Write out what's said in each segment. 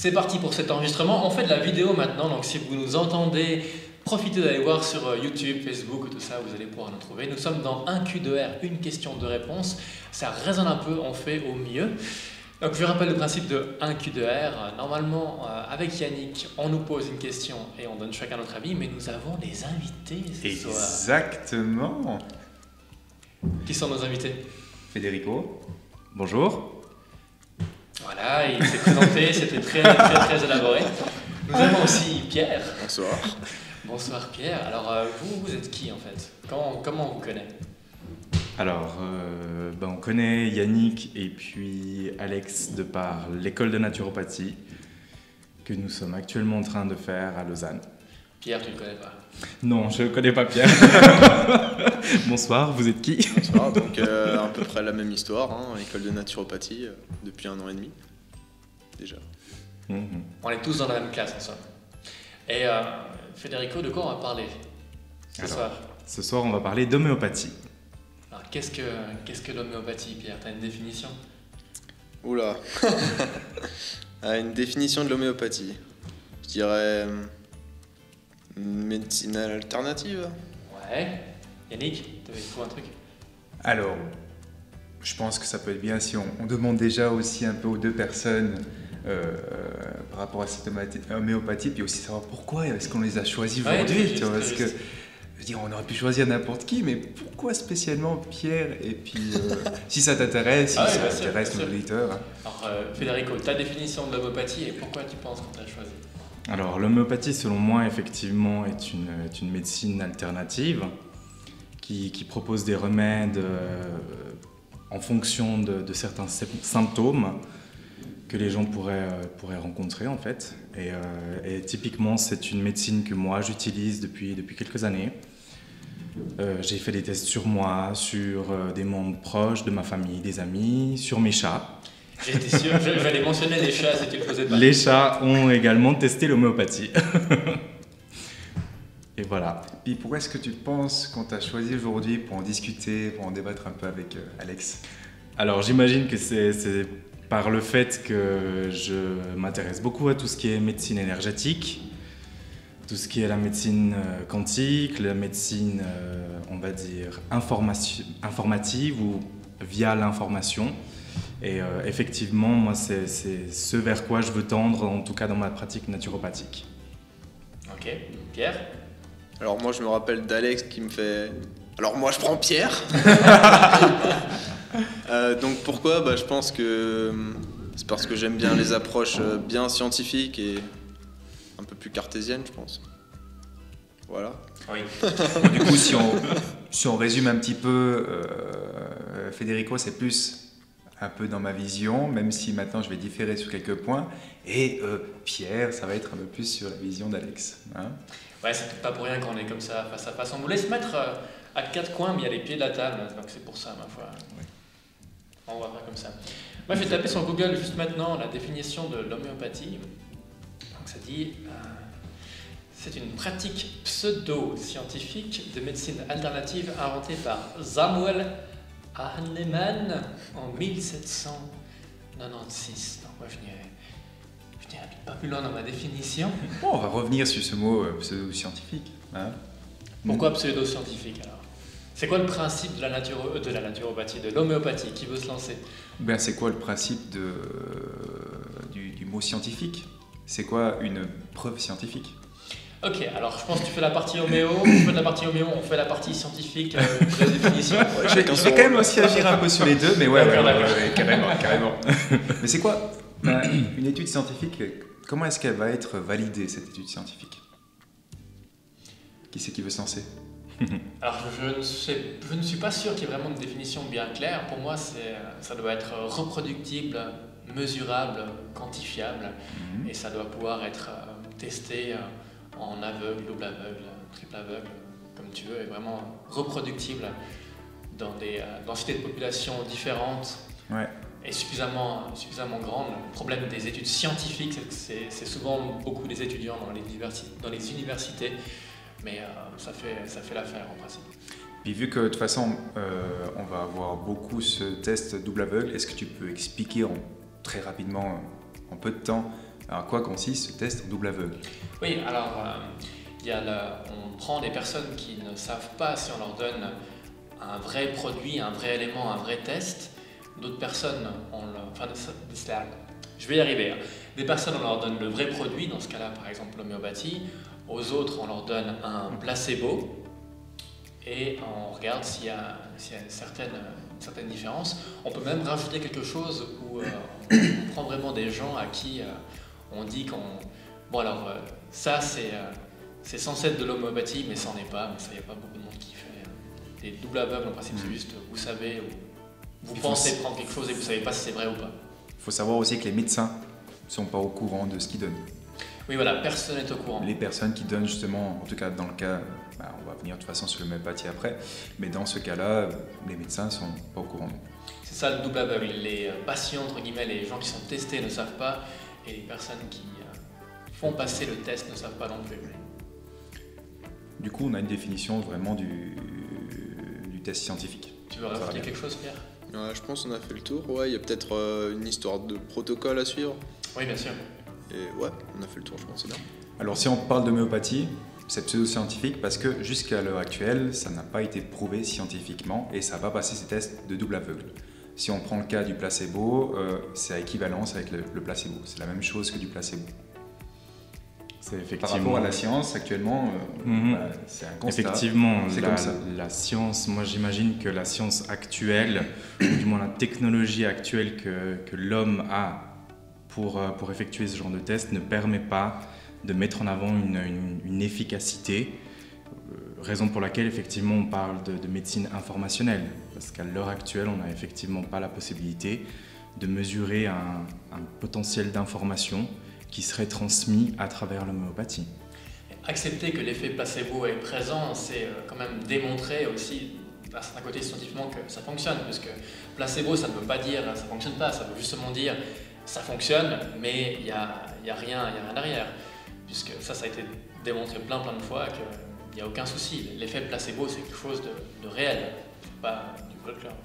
C'est parti pour cet enregistrement. On fait de la vidéo maintenant, donc si vous nous entendez, profitez d'aller voir sur YouTube, Facebook, tout ça, vous allez pouvoir nous trouver. Nous sommes dans un Q2R, une question de réponse. Ça résonne un peu, on fait au mieux. Donc je rappelle le principe de 1 Q2R. Normalement, avec Yannick, on nous pose une question et on donne chacun notre avis, mais nous avons des invités ce soir. Exactement. Qui sont nos invités? Federico, bonjour. Voilà, il s'est présenté, c'était très élaboré. Nous avons aussi Pierre. Bonsoir. Bonsoir Pierre. Alors vous êtes qui en fait? Comment on vous connaît? Alors, on connaît Yannick et puis Alex de par l'école de naturopathie que nous sommes actuellement en train de faire à Lausanne. Pierre, tu ne le connais pas? Non, je ne connais pas Pierre. Bonsoir, vous êtes qui? Bonsoir, donc à peu près la même histoire, hein, école de naturopathie depuis 1 an et demi déjà. On est tous dans la même classe en somme. Et Federico, de quoi on va parler ce soir? Ce soir, on va parler d'homéopathie. Alors qu'est-ce que l'homéopathie, Pierre? Tu as une définition? Oula. Une définition de l'homéopathie. Je dirais une médecine alternative. Ouais. Yannick, tu avais trouvé un truc? Alors, je pense que ça peut être bien si on demande déjà aussi un peu aux deux personnes par rapport à cette homéopathie, puis aussi savoir pourquoi est-ce qu'on les a choisis aujourd'hui. Ouais, Parce que, je veux dire, on aurait pu choisir n'importe qui, mais pourquoi spécialement Pierre? Et puis, si ça t'intéresse, si ça intéresse nos auditeurs. Hein. Alors, Federico, ta définition de l'homéopathie et pourquoi tu penses qu'on t'a choisi? Alors, l'homéopathie, selon moi, effectivement, est une médecine alternative qui propose des remèdes en fonction de certains symptômes que les gens pourraient rencontrer, en fait. Et typiquement, c'est une médecine que moi, j'utilise depuis quelques années. J'ai fait des tests sur moi, sur des membres proches de ma famille, des amis, sur mes chats. J'étais sûr, j'allais mentionner les chats si tu le faisais pas. Les chats ont également testé l'homéopathie. Et voilà. Et pourquoi est-ce que tu penses qu'on t'a choisi aujourd'hui pour en discuter, pour en débattre un peu avec Alex? Alors j'imagine que c'est par le fait que je m'intéresse beaucoup à tout ce qui est médecine énergétique, tout ce qui est la médecine quantique, la médecine, on va dire, informative ou via l'information. Et effectivement, moi, c'est ce vers quoi je veux tendre, en tout cas dans ma pratique naturopathique. Ok. Pierre? Alors moi je me rappelle d'Alex qui me fait... Alors moi je prends Pierre. Donc pourquoi? Je pense que c'est parce que j'aime bien les approches bien scientifiques et un peu plus cartésiennes, je pense. Voilà. Oui. Du coup, si on résume un petit peu, Federico, c'est plus un peu dans ma vision, même si maintenant je vais différer sur quelques points. Et Pierre, ça va être un peu plus sur la vision d'Alex. Hein? Ouais, c'est peut-être pas pour rien qu'on est comme ça, face à face. On voulait se mettre à quatre coins, mais il y a les pieds de la table, donc c'est pour ça, ma foi. Oui. On va faire comme ça. Moi, je vais taper sur Google juste maintenant la définition de l'homéopathie. Donc ça dit... c'est une pratique pseudo-scientifique de médecine alternative inventée par Samuel Hahnemann en 1796. Donc moi je n'irai pas plus loin dans ma définition. Bon, on va revenir sur ce mot pseudo-scientifique. Hein? Pourquoi pseudo-scientifique alors? C'est quoi le principe de la naturopathie, de l'homéopathie? Qui veut se lancer? Ben, c'est quoi le principe du mot scientifique? C'est quoi une preuve scientifique? Ok, alors je pense que tu fais la partie homéo, on fait la partie homéo, on fait la partie scientifique de la définition. Je vais quand même aussi agir un peu sur les deux, mais ouais, carrément. Mais c'est quoi une étude scientifique? Comment est-ce qu'elle va être validée, cette étude scientifique? Qui c'est qui veut se lancer? Alors je ne suis pas sûr qu'il y ait vraiment une définition bien claire. Pour moi, ça doit être reproductible, mesurable, quantifiable, et ça doit pouvoir être testé en aveugle, double aveugle, triple aveugle, comme tu veux, et vraiment reproductible dans des densités de population différentes. Ouais. Et suffisamment grande. Le problème des études scientifiques, c'est que c'est souvent beaucoup des étudiants dans les universités, mais ça fait l'affaire en principe. Puis vu que de toute façon, on va avoir beaucoup ce test double aveugle, est-ce que tu peux expliquer très rapidement, en peu de temps, Alors, quoi consiste ce test en double aveugle? Oui, alors on prend des personnes qui ne savent pas si on leur donne un vrai produit, un vrai élément, un vrai test. D'autres personnes, je vais y arriver. Des personnes, on leur donne le vrai produit, dans ce cas-là, par exemple l'homéopathie. Aux autres, on leur donne un placebo et on regarde s'il y a une certaine différence. On peut même rajouter quelque chose où on prend vraiment des gens à qui on dit ça c'est censé être de l'homéopathie, mais ça n'en est pas. Mais ça, il n'y a pas beaucoup de monde qui fait des doubles aveugles. En principe, c'est juste vous savez, vous pensez prendre quelque chose et vous ne savez pas si c'est vrai ou pas. Il faut savoir aussi que les médecins ne sont pas au courant de ce qu'ils donnent. Oui, voilà, personne n'est au courant. Les personnes qui donnent justement, en tout cas dans le cas, on va venir de toute façon sur l'homéopathie après, mais dans ce cas-là, les médecins ne sont pas au courant. C'est ça le double aveugle. Les patients, entre guillemets, les gens qui sont testés ne savent pas, et les personnes qui font passer le test ne savent pas non plus. Du coup, on a une définition vraiment du test scientifique. Tu veux rajouter quelque chose, Pierre? Ouais, je pense qu'on a fait le tour. Ouais, il y a peut-être une histoire de protocole à suivre. Oui, bien sûr. Et ouais, on a fait le tour, je pense, c'est bien. Alors si on parle d'homéopathie, c'est pseudo-scientifique parce que jusqu'à l'heure actuelle, ça n'a pas été prouvé scientifiquement et ça va passer ces tests de double aveugle. Si on prend le cas du placebo, c'est à équivalence avec le placebo. C'est la même chose que du placebo. C'est effectivement... Par rapport à la science, actuellement, c'est un constat. Effectivement, c'est comme ça. La science, moi j'imagine que la science actuelle, ou du moins la technologie actuelle que l'homme a pour effectuer ce genre de test ne permet pas de mettre en avant une efficacité, raison pour laquelle effectivement on parle de médecine informationnelle, parce qu'à l'heure actuelle on n'a effectivement pas la possibilité de mesurer un potentiel d'information qui serait transmis à travers l'homéopathie. Accepter que l'effet placebo est présent, c'est quand même démontrer aussi d'un certain côté scientifiquement que ça fonctionne, parce que placebo ça ne veut pas dire ça ne fonctionne pas, ça veut justement dire ça fonctionne, mais il n'y a rien derrière. Puisque ça a été démontré plein de fois qu'il n'y a aucun souci. L'effet placebo, c'est quelque chose de réel, pas du folklore.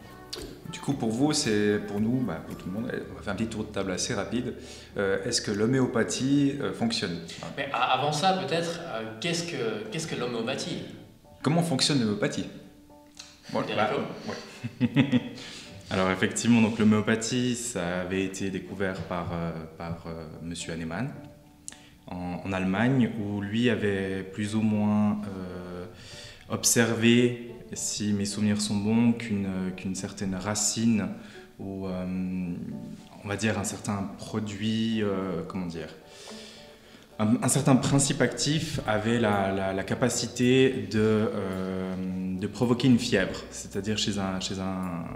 Du coup, pour vous, c'est pour nous, pour tout le monde, on va faire un petit tour de table assez rapide. Est-ce que l'homéopathie fonctionne? Mais avant ça, peut-être, qu'est-ce que l'homéopathie? Comment fonctionne l'homéopathie? Alors effectivement, donc l'homéopathie, ça avait été découvert par Monsieur Hahnemann en Allemagne, où lui avait plus ou moins observé, si mes souvenirs sont bons, qu'une certaine racine ou on va dire un certain produit, un certain principe actif avait la capacité de provoquer une fièvre, c'est-à-dire chez un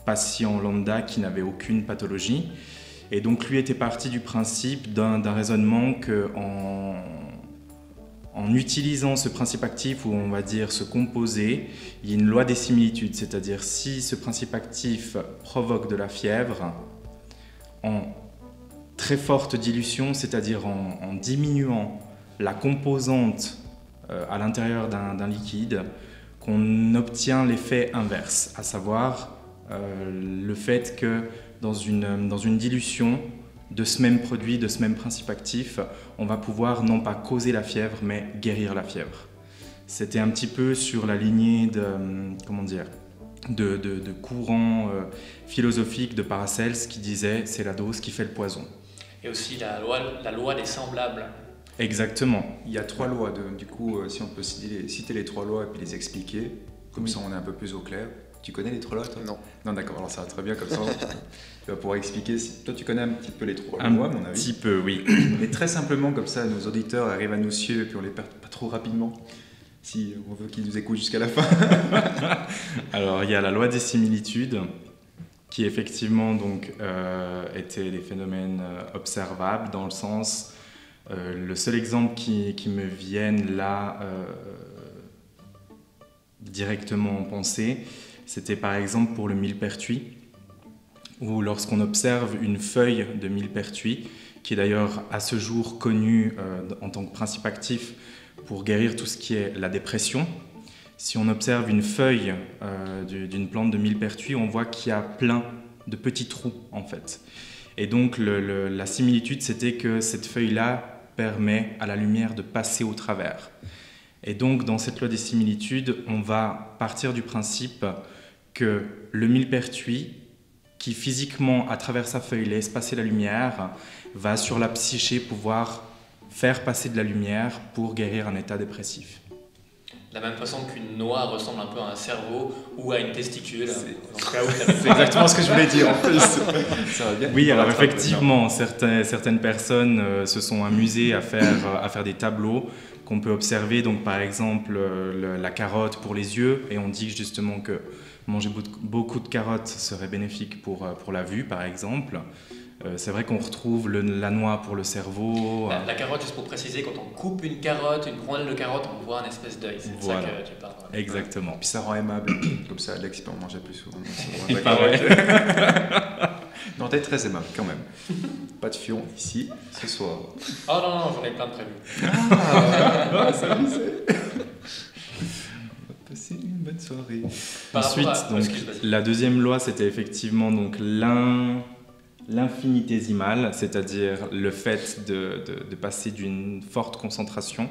patient lambda qui n'avait aucune pathologie. Et donc lui était parti du principe d'un raisonnement qu'en utilisant ce principe actif, ou on va dire ce composé, il y a une loi des similitudes, c'est-à-dire si ce principe actif provoque de la fièvre, en très forte dilution, c'est-à-dire en diminuant la composante à l'intérieur d'un liquide, qu'on obtient l'effet inverse, à savoir le fait que dans une dilution de ce même produit, de ce même principe actif, on va pouvoir non pas causer la fièvre, mais guérir la fièvre. C'était un petit peu sur la lignée de courants philosophiques de Paracels qui disait c'est la dose qui fait le poison. Et aussi la loi des semblables. Exactement. Il y a 3 lois, du coup, si on peut citer les 3 lois et puis les expliquer, comme ça on est un peu plus au clair. Tu connais les 3 lois, toi? Non. Non, d'accord, alors ça va très bien comme ça. Tu vas pouvoir expliquer. Toi, tu connais un petit peu les 3 lois, à mon avis? Un petit peu, oui. Mais très simplement, comme ça, nos auditeurs arrivent à nous suivre et puis on les perd pas trop rapidement, si on veut qu'ils nous écoutent jusqu'à la fin. Alors, il y a la loi des similitudes, qui effectivement donc, étaient des phénomènes observables, dans le sens, le seul exemple qui me vienne là, directement en pensée, c'était par exemple pour le millepertuis, où lorsqu'on observe une feuille de millepertuis, qui est d'ailleurs à ce jour connue en tant que principe actif pour guérir tout ce qui est la dépression, si on observe une feuille d'une plante de millepertuis, on voit qu'il y a plein de petits trous en fait. Et donc la similitude, c'était que cette feuille-là permet à la lumière de passer au travers. Et donc dans cette loi des similitudes, on va partir du principe que le millepertuis, qui physiquement, à travers sa feuille, laisse passer la lumière, va sur la psyché pouvoir faire passer de la lumière pour guérir un état dépressif. De la même façon qu'une noix ressemble un peu à un cerveau ou à une testicule. C'est exactement ce que je voulais dire en plus. Ça va bien. Oui, alors effectivement, certaines personnes se sont amusées à faire des tableaux qu'on peut observer. Donc par exemple, la carotte pour les yeux, et on dit justement que manger beaucoup de carottes serait bénéfique pour la vue, par exemple. C'est vrai qu'on retrouve la noix pour le cerveau. La carotte, juste pour préciser, quand on coupe une carotte, une rondelle de carotte, on voit un espèce d'œil. C'est voilà. ça que tu parles. Exactement. Puis ça rend aimable. Comme ça, Alex peut en manger plus souvent. Il paraît. Non, t'es très aimable quand même. Pas de fion ici ce soir. Oh non, j'en ai plein de prévus. Ça me sait. On va passer une bonne soirée. Ensuite, donc, la deuxième loi, c'était effectivement donc l'infinitésimal, c'est-à-dire le fait de passer d'une forte concentration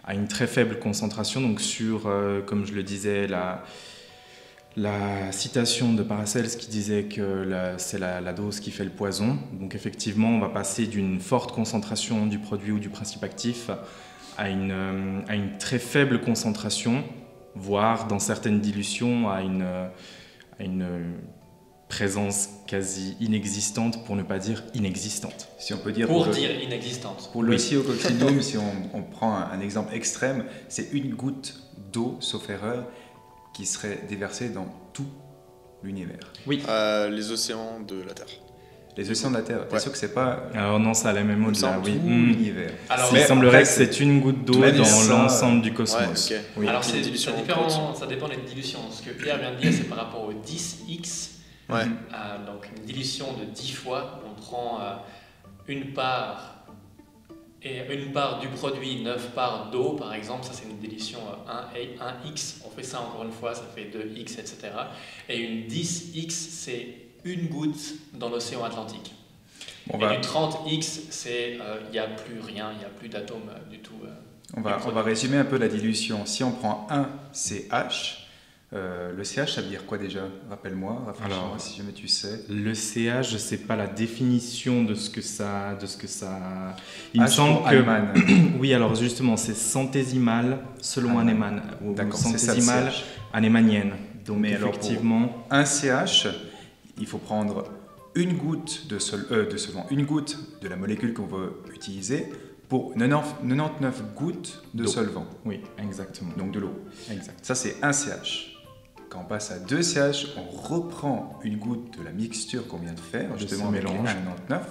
à une très faible concentration. Donc sur, comme je le disais, la citation de Paracels qui disait que c'est la dose qui fait le poison. Donc effectivement, on va passer d'une forte concentration du produit ou du principe actif à une très faible concentration, voire dans certaines dilutions à une présence quasi inexistante, pour ne pas dire inexistante. Si on peut dire pour dire inexistante. Pour le Oxyococcinum, si on prend un exemple extrême, c'est une goutte d'eau, sauf erreur, qui serait déversée dans tout l'univers. Oui. Les océans de la Terre. Les océans de la Terre, t'es sûr que c'est pas... Alors non, ça a la même au-delà, oui. Tout l'univers. Alors, il semblerait que c'est une goutte d'eau dans l'ensemble du cosmos. Ouais, okay. Oui. Alors c'est différent, ça dépend des dilutions. Ce que Pierre vient de dire, c'est par rapport au 10x. Ouais. Donc une dilution de 10 fois, on prend une part du produit, 9 parts d'eau par exemple, ça c'est une dilution 1x, on fait ça encore une fois, ça fait 2x, etc. Et une 10x, c'est une goutte dans l'océan Atlantique. Et du 30x, c'est il n'y a plus rien, il n'y a plus d'atomes du tout. On va résumer un peu la dilution. Si on prend un CH, le CH, ça veut dire quoi déjà? Rappelle-moi si jamais tu sais. Le CH, je ne sais pas la définition de ce que ça. Il me H semble pour que. Hahnemann. Oui, alors justement, c'est centésimal selon Hahnemann. D'accord, centésimale hahnemannienne. Donc mais effectivement. Alors un CH, il faut prendre une goutte une goutte de la molécule qu'on veut utiliser pour 99 gouttes de solvant. Oui, exactement. Donc de l'eau. Exact. Ça, c'est un CH. Quand on passe à 2 CH, on reprend une goutte de la mixture qu'on vient de faire, justement avec les 99,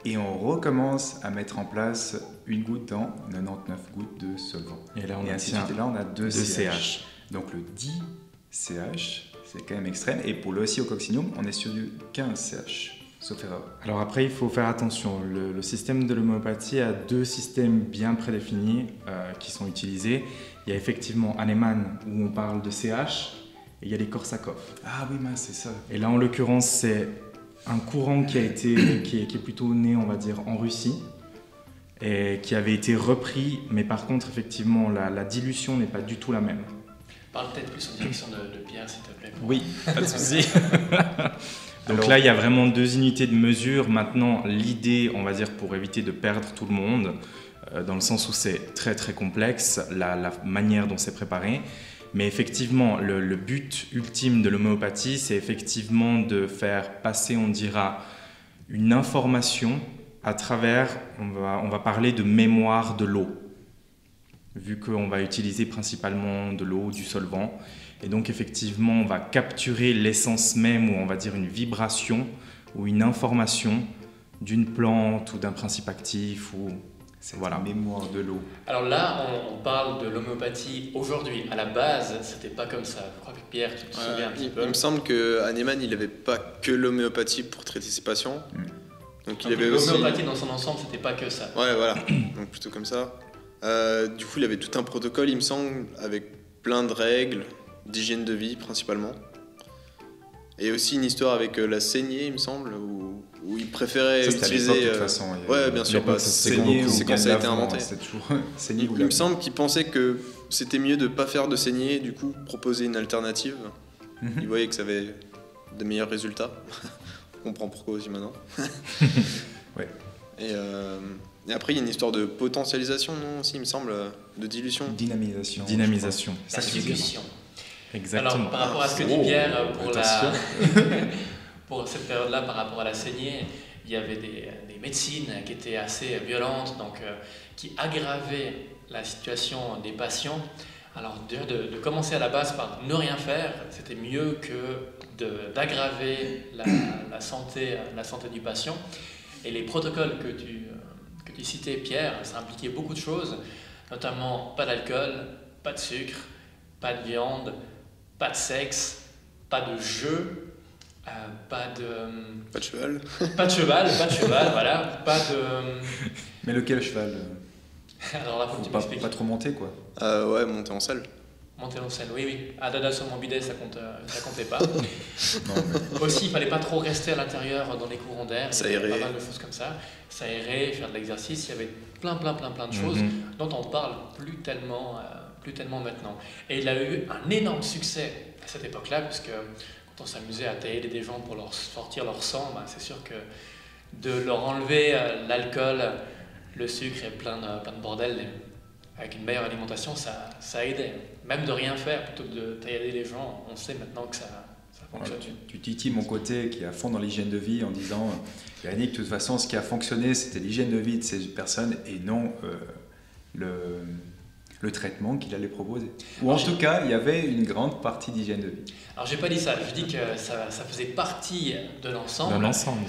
et on recommence à mettre en place une goutte dans 99 gouttes de solvant. Et là, on a 2 CH. Donc le 10 CH, c'est quand même extrême. Et pour l'Oxyococcinum, on est sur du 15 CH. Sauf erreur. Alors après, il faut faire attention. Le système de l'homéopathie a 2 systèmes bien prédéfinis qui sont utilisés. Il y a effectivement Hahnemann où on parle de CH et il y a les Korsakov. Ah oui, mince, c'est ça. Et là, en l'occurrence, c'est un courant qui est plutôt né, on va dire, en Russie et qui avait été repris. Mais par contre, effectivement, la dilution n'est pas du tout la même. Parle peut-être plus en direction de Pierre, s'il te plaît. Oui, pas de souci. Donc alors, là, il y a vraiment 2 unités de mesure. Maintenant, l'idée, on va dire, pour éviter de perdre tout le monde, dans le sens où c'est très très complexe, la manière dont c'est préparé. Mais effectivement, le but ultime de l'homéopathie, c'est effectivement de faire passer, on dira, une information à travers, on va parler de mémoire de l'eau, vu qu'on va utiliser principalement de l'eau, du solvant. Et donc effectivement, on va capturer l'essence même, ou on va dire une vibration, ou une information d'une plante ou d'un principe actif, ou cette mémoire de l'eau. Alors là, on parle de l'homéopathie aujourd'hui. À la base, c'était pas comme ça. Je crois que Pierre, tu te souviens un petit peu. Il me semble que Hahnemann, il n'avait pas que l'homéopathie pour traiter ses patients. Donc il avait aussi... L'homéopathie dans son ensemble, c'était pas que ça. Ouais, voilà. Donc plutôt comme ça. Du coup, il avait tout un protocole, il me semble, avec plein de règles, d'hygiène de vie principalement. Et aussi une histoire avec la saignée, il me semble, où où ils préféraient Ça, c'était à utiliser. l'époque, de toute façon. Ouais, bien sûr. l'époque, Bah, ça se c'est fait beaucoup. c'est quand ça a été inventé. C'était toujours saigner ou Il me semble qu'ils pensaient que c'était mieux de ne pas faire de saignée, du coup proposer une alternative. Ils voyaient que ça avait de meilleurs résultats. On comprend pourquoi aussi maintenant. Ouais. Et après, il y a une histoire de potentialisation, non aussi, il me semble, de dilution. Dynamisation. Dynamisation. La suggestion. Exactement. Alors, par rapport à ce que dit Pierre, pour cette période-là, par rapport à la saignée, il y avait des médecines qui étaient assez violentes, donc qui aggravaient la situation des patients. Alors, de commencer à la base par ne rien faire, c'était mieux que d'aggraver la santé du patient. Et les protocoles que tu citais, Pierre, ça impliquait beaucoup de choses, notamment pas d'alcool, pas de sucre, pas de viande, pas de sexe, pas de jeu, pas de cheval. Pas de cheval, voilà, pas de... Mais lequel cheval Alors là, faut que tu pas m'expliques. trop monter, quoi. Ouais, monter en selle. Monter en scène, oui. Dada sur mon bidet, ça comptait pas. Non, mais Aussi, il fallait pas trop rester à l'intérieur dans les courants d'air. Il y avait S'aérer. pas mal de choses comme ça. S'aérer, faire de l'exercice. Il y avait plein de choses dont on parle plus tellement maintenant. Et il a eu un énorme succès à cette époque-là, puisque quand on s'amusait à tailler des gens pour leur sortir leur sang, c'est sûr que de leur enlever l'alcool, le sucre et plein de bordel, avec une meilleure alimentation, ça aidait. Même de rien faire plutôt que de tailler les gens, on sait maintenant que ça fonctionne. tu titilles mon côté qui est à fond dans l'hygiène de vie en disant Yannick, de toute façon, ce qui a fonctionné, c'était l'hygiène de vie de ces personnes et non le traitement qu'il allait proposer. Ou en tout cas, il y avait une grande partie d'hygiène de vie. Alors j'ai pas dit ça, je dis que ça faisait partie de l'ensemble. Dans l'ensemble.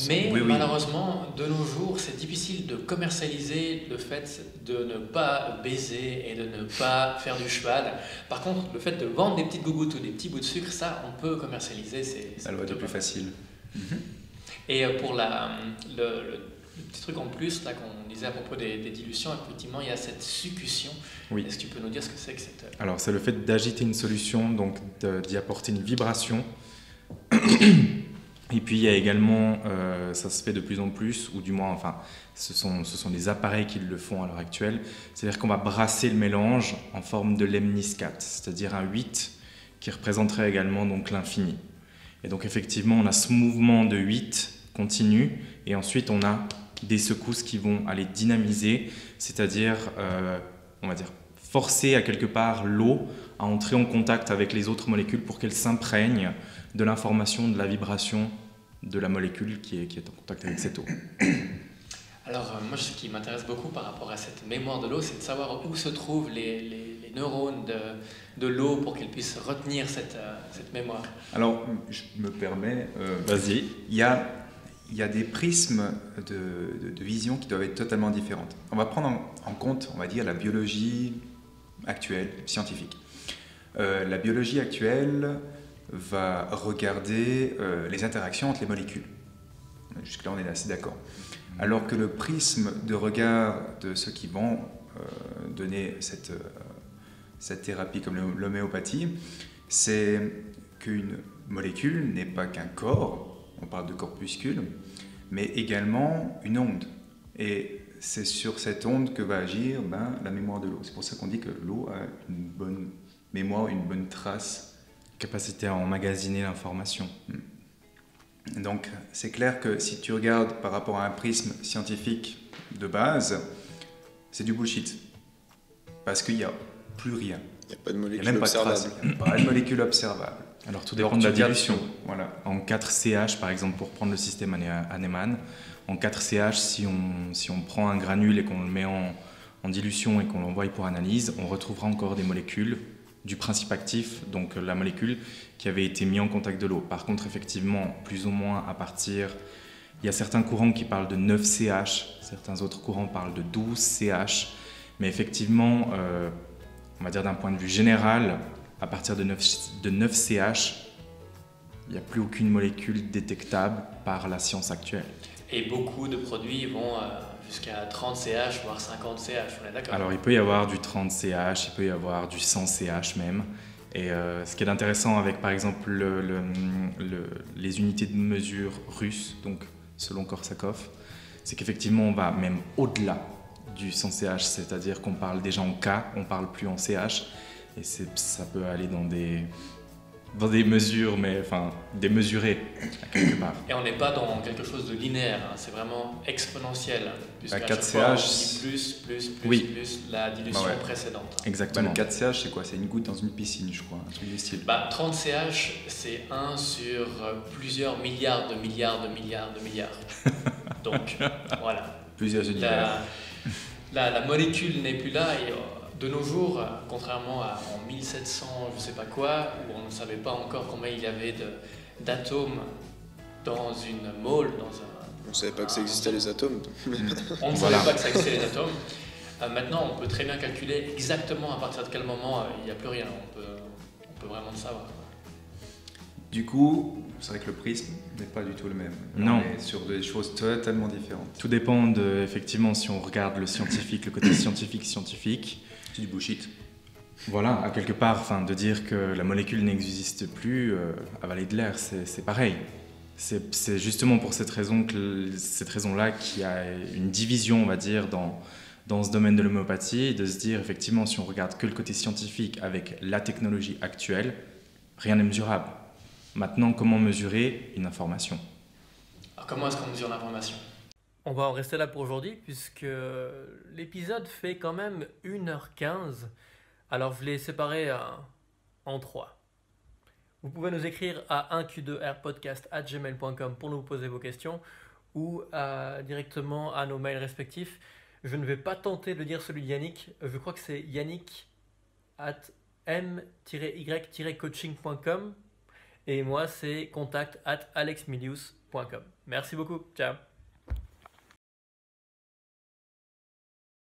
Mais Oui. malheureusement, de nos jours, c'est difficile de commercialiser le fait de ne pas baiser et de ne pas faire du cheval. Par contre, le fait de vendre des petites gougouttes ou des petits bouts de sucre, ça, on peut commercialiser. C'est Ça doit être plutôt plus pas mal. facile. Et pour le petit truc en plus là qu'on disait à propos des dilutions, effectivement, il y a cette succution. Oui. Est-ce que tu peux nous dire ce que c'est que cette... Alors, c'est le fait d'agiter une solution, donc d'y apporter une vibration. Et puis, il y a également, ça se fait de plus en plus, ou du moins, enfin, ce sont des appareils qui le font à l'heure actuelle. C'est-à-dire qu'on va brasser le mélange en forme de lemniscate, c'est-à-dire un 8 qui représenterait également donc l'infini. Et donc, effectivement, on a ce mouvement de 8 continu, et ensuite, on a des secousses qui vont aller dynamiser, c'est-à-dire... on va dire, forcer à quelque part l'eau à entrer en contact avec les autres molécules pour qu'elle s'imprègne de l'information, de la vibration de la molécule qui est en contact avec cette eau. Alors, moi, ce qui m'intéresse beaucoup par rapport à cette mémoire de l'eau, c'est de savoir où se trouvent les neurones de l'eau pour qu'ils puissent retenir cette mémoire. Alors, je me permets, Vas-y. il y a des prismes de vision qui doivent être totalement différentes. On va prendre en compte, on va dire, la biologie actuelle, scientifique. La biologie actuelle va regarder les interactions entre les molécules. Jusque-là, on est assez d'accord. Alors que le prisme de regard de ceux qui vont donner cette thérapie comme l'homéopathie, c'est qu'une molécule n'est pas qu'un corps, on parle de corpuscule, mais également une onde. Et c'est sur cette onde que va agir la mémoire de l'eau. C'est pour ça qu'on dit que l'eau a une bonne mémoire, une bonne trace. Capacité à emmagasiner l'information. Donc c'est clair que si tu regardes par rapport à un prisme scientifique de base, c'est du bullshit. Parce qu'il n'y a plus rien. Il n'y a pas de Il n'y a molécule même pas de trace. observable. Il n'y a pas de molécule observable. Alors tout Alors, dépend de la tu regardes dilution. Voilà. En 4CH, par exemple, pour prendre le système Hahnemann, en 4CH, si on prend un granule et qu'on le met en dilution et qu'on l'envoie pour analyse, on retrouvera encore des molécules du principe actif, donc la molécule qui avait été mise en contact de l'eau. Par contre, effectivement, plus ou moins à partir... Il y a certains courants qui parlent de 9CH, certains autres courants parlent de 12CH, mais effectivement, on va dire d'un point de vue général, à partir de 9CH, il n'y a plus aucune molécule détectable par la science actuelle. Et beaucoup de produits vont jusqu'à 30 CH, voire 50 CH, on est d'accord? Alors il peut y avoir du 30 CH, il peut y avoir du 100 CH même. Et ce qui est intéressant avec par exemple les unités de mesure russes, donc selon Korsakoff, c'est qu'effectivement on va même au-delà du sans CH, c'est-à-dire qu'on parle déjà en K, on ne parle plus en CH, et ça peut aller dans des mesures, mais enfin démesurées à quelque part. Et on n'est pas dans quelque chose de linéaire, hein, c'est vraiment exponentiel. Puisqu'à 4 chaque fois, on CH, dit plus Oui. la dilution Bah ouais. précédente. Exactement. le 4 CH, c'est quoi? C'est une goutte dans une piscine, je crois, un truc du style. 30 CH, c'est 1 sur plusieurs milliards de milliards de milliards de milliards. Donc, voilà. Plusieurs univers. La molécule n'est plus là et de nos jours, contrairement à en 1700, je sais pas quoi, où on ne savait pas encore combien il y avait d'atomes dans une mole, dans un... On savait pas que ça existait les atomes. On ne Voilà. savait pas que ça existait les atomes. Maintenant, on peut très bien calculer exactement à partir de quel moment il n'y a plus rien. On peut vraiment le savoir. Du coup, c'est vrai que le prisme n'est pas du tout le même. Là, Non. on est sur des choses totalement différentes. Tout dépend de, effectivement, si on regarde le scientifique, le côté scientifique. C'est du bullshit. Voilà, à quelque part, enfin, de dire que la molécule n'existe plus, avaler de l'air, c'est pareil. C'est justement pour cette raison-là qu'il y a une division, on va dire, dans ce domaine de l'homéopathie, de se dire, effectivement, si on regarde que le côté scientifique avec la technologie actuelle, rien n'est mesurable. Maintenant, comment mesurer une information? Alors, comment est-ce qu'on mesure l'information? On va en rester là pour aujourd'hui, puisque l'épisode fait quand même 1h15. Alors, je l'ai séparé en 3. Vous pouvez nous écrire à 1q2rpodcast@gmail.com pour nous poser vos questions ou directement à nos mails respectifs. Je ne vais pas tenter de dire celui de Yannick. Je crois que c'est yannick@m-y-coaching.com et moi c'est contact@alexmilius.com. Merci beaucoup. Ciao.